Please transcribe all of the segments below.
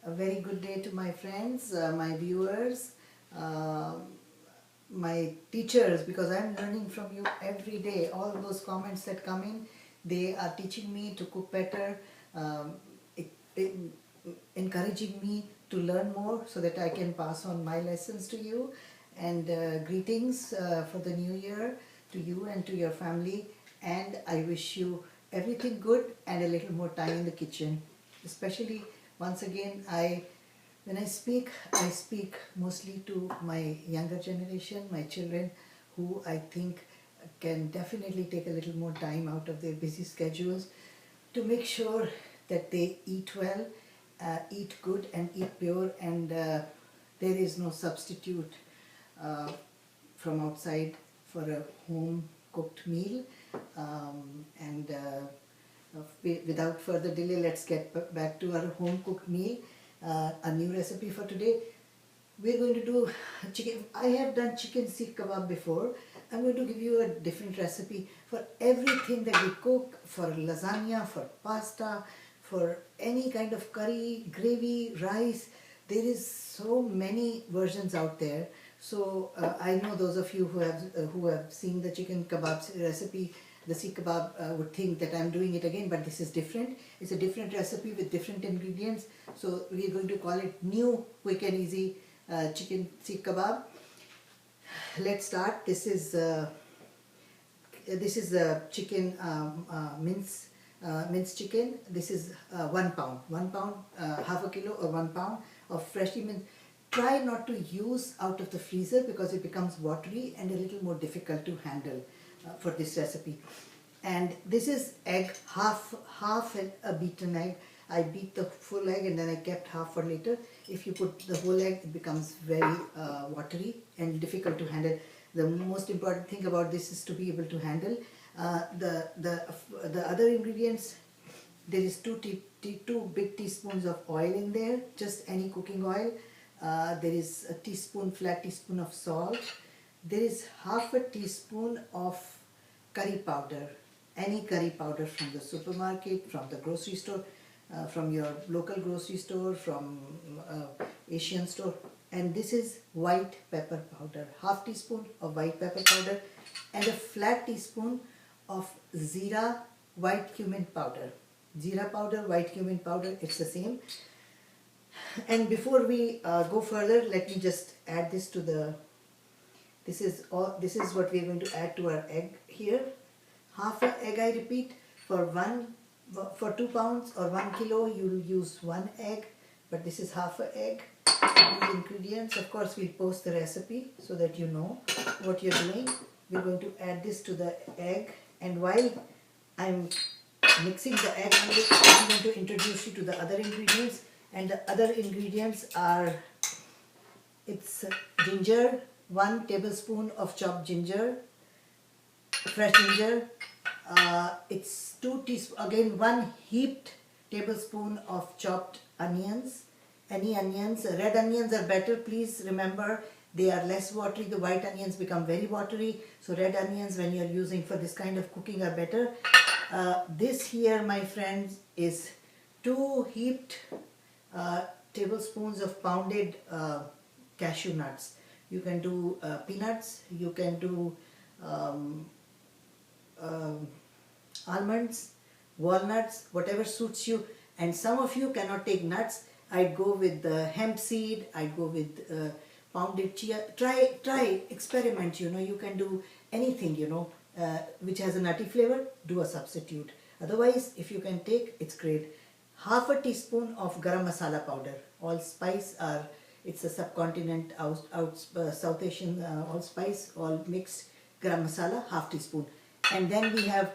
A very good day to my friends, my viewers, uh, my teachers, because I'm learning from you every day. All those comments that come in, they are teaching me to cook better, um, it, encouraging me to learn more so that I can pass on my lessons to you. And greetings for the new year to you and to your family. And I wish you everything good and a little more time in the kitchen. Especially, once again, when I speak mostly to my younger generation, my children, who I think can definitely take a little more time out of their busy schedules to make sure that they eat well, eat good and eat pure, and there is no substitute uh, from outside for a home cooked meal. Without further delay, let's get back to our home cooked meal. A new recipe for today. We're going to do chicken. I have done chicken Seekh Kebab before. I'm going to give you a different recipe for everything that we cook, for lasagna, for pasta, for any kind of curry, gravy, rice. There is so many versions out there. So I know those of you who have seen the chicken kebab recipe, the Seekh Kebab, would think that I'm doing it again, but this is different. It's a different recipe with different ingredients. So we're going to call it new, quick and easy chicken Seekh Kebab. Let's start. This is the chicken minced chicken. This is 1 pound, half a kilo or 1 pound of freshly minced. Try not to use out of the freezer because it becomes watery and a little more difficult to handle for this recipe. And this is egg, half a beaten egg. I beat the full egg and then I kept half for later. If you put the whole egg, it becomes very watery and difficult to handle. The most important thing about this is to be able to handle. The other ingredients, there is two big teaspoons of oil in there, just any cooking oil. There is a flat teaspoon of salt. There is half a teaspoon of curry powder, any curry powder from the supermarket, from the grocery store, from your local grocery store, from Asian store. And this is white pepper powder, half teaspoon of white pepper powder, and a flat teaspoon of zeera white cumin powder. Zeera powder, white cumin powder, it's the same. And before we go further, let me just add this to the. This is what we are going to add to our egg here. Half an egg, I repeat. For 2 pounds or 1 kilo, you'll use 1 egg, but this is half an egg. The ingredients, of course, we'll post the recipe so that you know what you're doing. We're going to add this to the egg, and while I'm mixing the egg, I'm going to introduce you to the other ingredients. And the other ingredients are, it's ginger, 1 tablespoon of chopped ginger, fresh ginger. It's 2 teaspoons, again 1 heaped tablespoon of chopped onions. Any onions, red onions are better. Please remember, they are less watery. The white onions become very watery. So red onions, when you're using for this kind of cooking, are better. This here, my friends, is 2 heaped tablespoons of pounded cashew nuts. You can do peanuts, you can do almonds, walnuts, whatever suits you. And some of you cannot take nuts. I'd go with the hemp seed, I'd go with pounded chia. Try, experiment, you can do anything, which has a nutty flavor, do a substitute. Otherwise, if you can take, it's great. Half a teaspoon of garam masala powder. Allspice are, it's a subcontinent, South Asian allspice, all mixed. Garam masala, half teaspoon. And then we have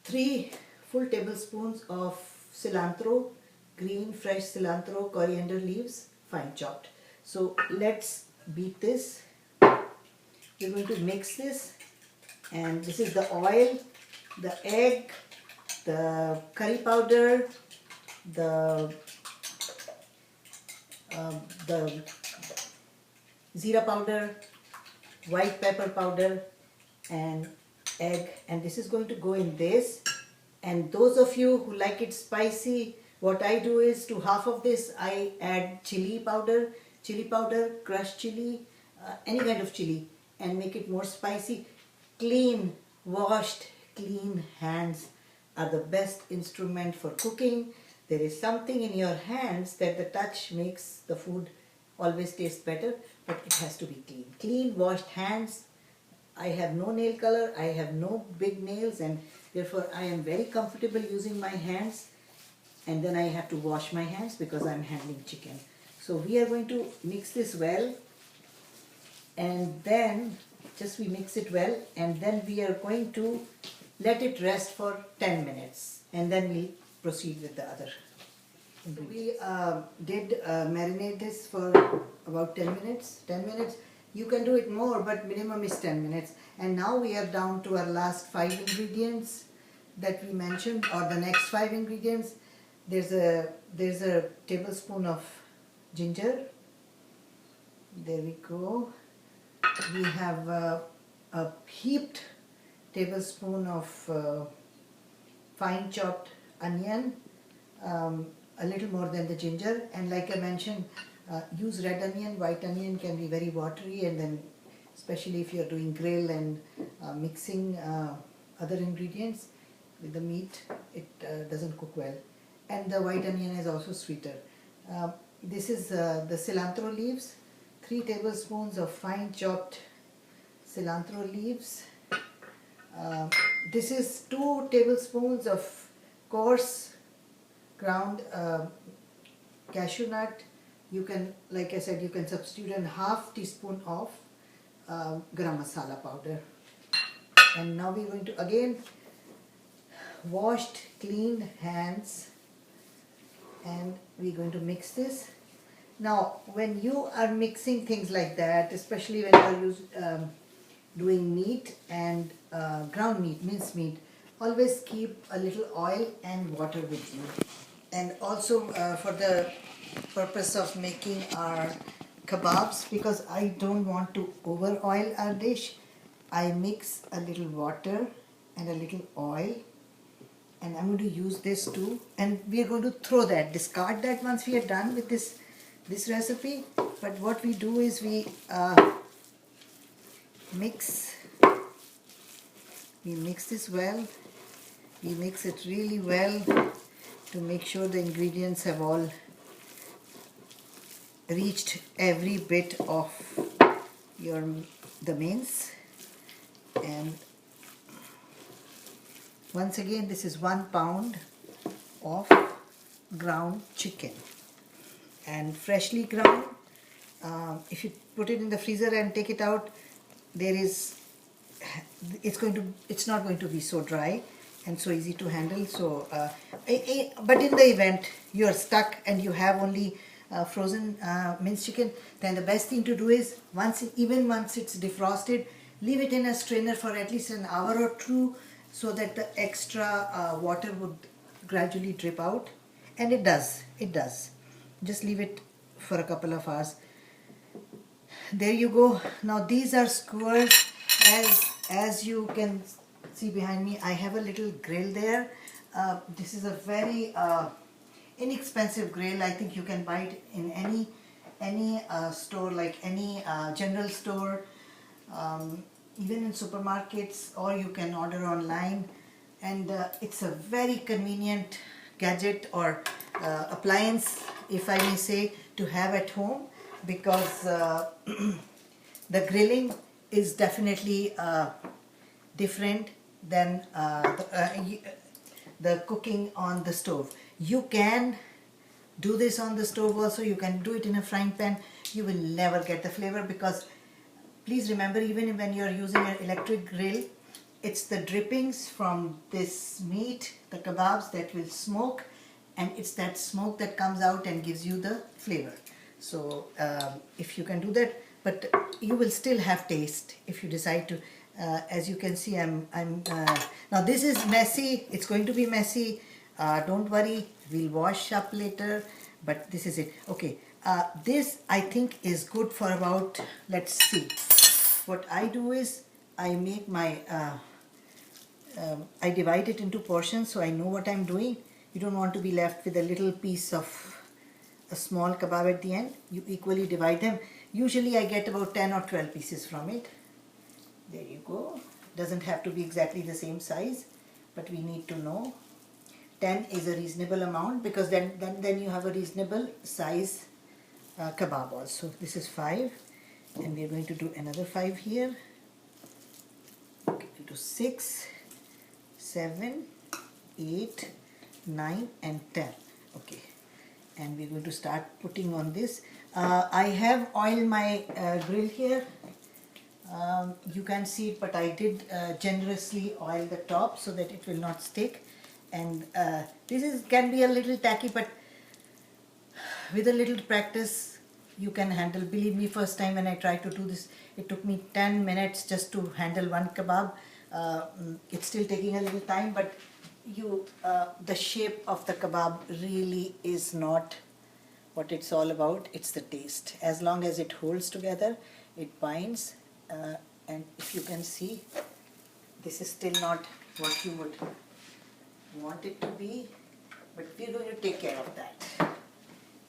3 full tablespoons of cilantro, green fresh cilantro, coriander leaves, fine chopped. So let's beat this. We're going to mix this, and this is the oil, the egg, the curry powder, the zeera powder, white pepper powder, and egg. And this is going to go in this. And those of you who like it spicy, What I do is, to half of this I add chili powder, crushed chili, any kind of chili, and make it more spicy. Clean, washed, clean hands are the best instrument for cooking. There is something in your hands that the touch makes the food always taste better, but it has to be clean. Clean, washed hands. I have no nail color, I have no big nails, and therefore I am very comfortable using my hands. And then I have to wash my hands because I'm handling chicken. So we are going to mix this well, and then just we mix it well, and then we are going to let it rest for 10 minutes, and then we'll proceed with the other. We did marinate this for about 10 minutes. 10 minutes. You can do it more, but minimum is 10 minutes. And now we are down to our last 5 ingredients that we mentioned, or the next 5 ingredients. There's a tablespoon of ginger. There we go. We have a heaped tablespoon of fine chopped onion, a little more than the ginger. And like I mentioned, use red onion. White onion can be very watery, and then especially if you're doing grill and mixing other ingredients with the meat, it doesn't cook well. And the white onion is also sweeter. This is the cilantro leaves, 3 tablespoons of fine chopped cilantro leaves. This is 2 tablespoons of coarse ground cashew nut. You can, like I said, you can substitute a half teaspoon of garam masala powder. And now we're going to again washed, cleaned hands, and we're going to mix this. Now, when you are mixing things like that, especially when you're doing meat and ground meat, minced meat, always keep a little oil and water with you. And also for the purpose of making our kebabs, because I don't want to over oil our dish, I mix a little water and a little oil. And I'm going to use this too, and we are going to throw that, discard that once we are done with this recipe. But what we do is we mix this well. We mix it really well to make sure the ingredients have all reached every bit of the mince. And once again, this is 1 pound of ground chicken, and freshly ground. If you put it in the freezer and take it out, it's not going to be so dry and so easy to handle. So, but in the event you are stuck and you have only frozen minced chicken, then the best thing to do is once it's defrosted, leave it in a strainer for at least an hour or 2, so that the extra water would gradually drip out. And it does. Just leave it for a couple of hours. There you go. Now these are skewers. As you can see behind me, I have a little grill there. This is a very inexpensive grill. I think you can buy it in any store, like any general store, even in supermarkets, or you can order online. And it's a very convenient gadget or appliance, if I may say, to have at home, because the grilling is definitely different than the cooking on the stove. You can do this on the stove also. You can do it in a frying pan. You will never get the flavor, because please remember, even when you're using an electric grill, it's the drippings from this meat, the kebabs, that will smoke, and it's that smoke that comes out and gives you the flavor. So if you can do that, but you will still have taste if you decide to. As you can see, now this is messy. It's going to be messy. Don't worry, we'll wash up later. But this is it. Okay, this I think is good for about, let's see. What I do is I make my I divide it into portions, so I know what I'm doing. You don't want to be left with a little piece of a small kebab at the end. You equally divide them. Usually I get about 10 or 12 pieces from it. There you go. Doesn't have to be exactly the same size, but we need to know 10 is a reasonable amount, because then you have a reasonable size kebab also. This is 5, and we are going to do another 5 here. Okay, we'll do 6, 7, 8, 9 and 10. Okay, and we're going to start putting on this. I have oiled my grill here. You can see it, but I did generously oil the top so that it will not stick. And this can be a little tacky, but with a little practice you can handle. Believe me, first time when I tried to do this, it took me 10 minutes just to handle one kebab. It's still taking a little time, but the shape of the kebab really is not what it's all about. It's the taste. As long as it holds together, it binds, and if you can see, this is still not what you would want it to be, but we're going to take care of that.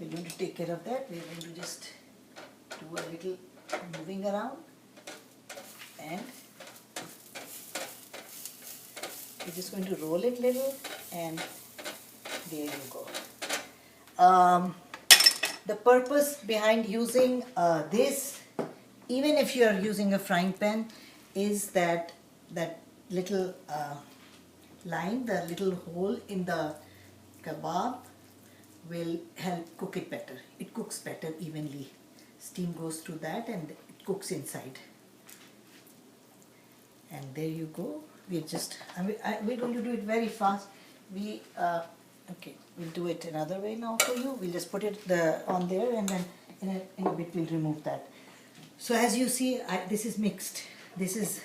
We're going to take care of that. We're going to just do a little moving around, and we're just going to roll it a little, and there you go. The purpose behind using this, even if you're using a frying pan, is that little line, the little hole in the kebab will help cook it better. It cooks better evenly. Steam goes through that and it cooks inside. And there you go. We're going to do it very fast. Okay, we'll do it another way now for you. We'll just put it on there, and then in a bit we'll remove that. So as you see, this is mixed. This is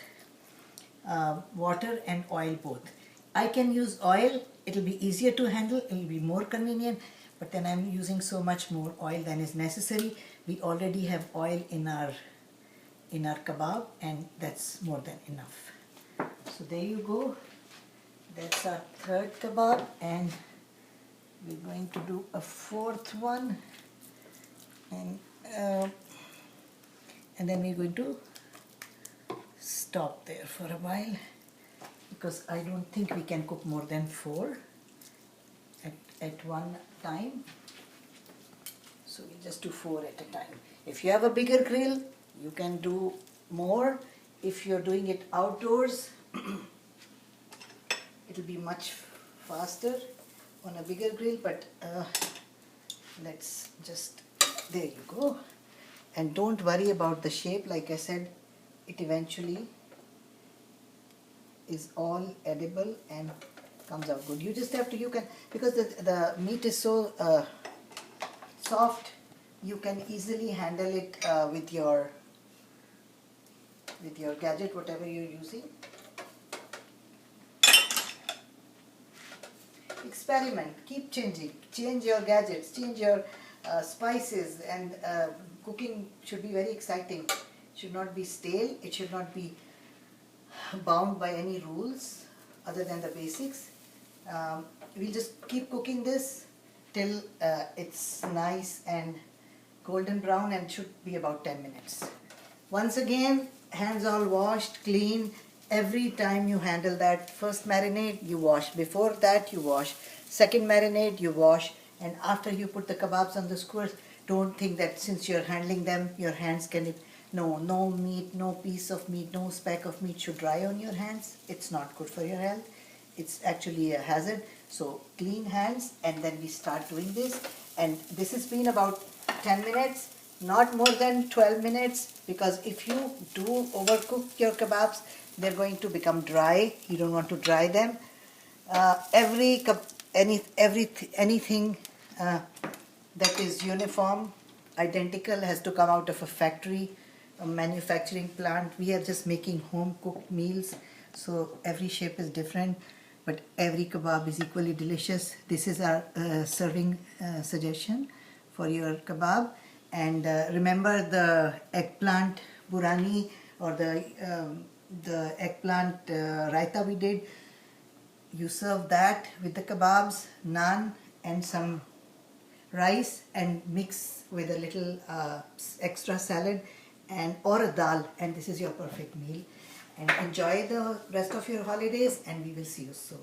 water and oil both. I can use oil. It'll be easier to handle. It'll be more convenient. But then I'm using so much more oil than is necessary. We already have oil in our kebab, and that's more than enough. So there you go. That's our third kebab, and we're going to do a fourth one, and then we're going to stop there for a while, because I don't think we can cook more than 4 at one time. So we just do 4 at a time. If you have a bigger grill, you can do more. If you're doing it outdoors, it'll be much faster on a bigger grill, but let's just, there you go. And don't worry about the shape. Like I said, it eventually is all edible and comes out good. You just have to, because the meat is so soft, you can easily handle it with your gadget, whatever you're using. Experiment, keep changing, change your gadgets, change your spices, and cooking should be very exciting. It should not be stale, it should not be bound by any rules other than the basics. We'll just keep cooking this till it's nice and golden brown, and should be about 10 minutes. Once again, hands all washed, clean. Every time you handle that first marinade, you wash. Before that, you wash. Second marinade, you wash. And after you put the kebabs on the skewers, don't think that since you're handling them, your hands can... No meat, no piece of meat, no speck of meat should dry on your hands. It's not good for your health. It's actually a hazard. So clean hands, and then we start doing this. And this has been about 10 minutes, not more than 12 minutes, because if you do overcook your kebabs, they're going to become dry. You don't want to dry them. Anything that is uniform, identical, has to come out of a factory, a manufacturing plant. We are just making home cooked meals, so every shape is different, but every kebab is equally delicious. This is our serving suggestion for your kebab. And remember the eggplant burani, or the eggplant raita we did. You serve that with the kebabs, naan and some rice, and mix with a little extra salad and or a dal, and this is your perfect meal. And enjoy the rest of your holidays, and we will see you soon.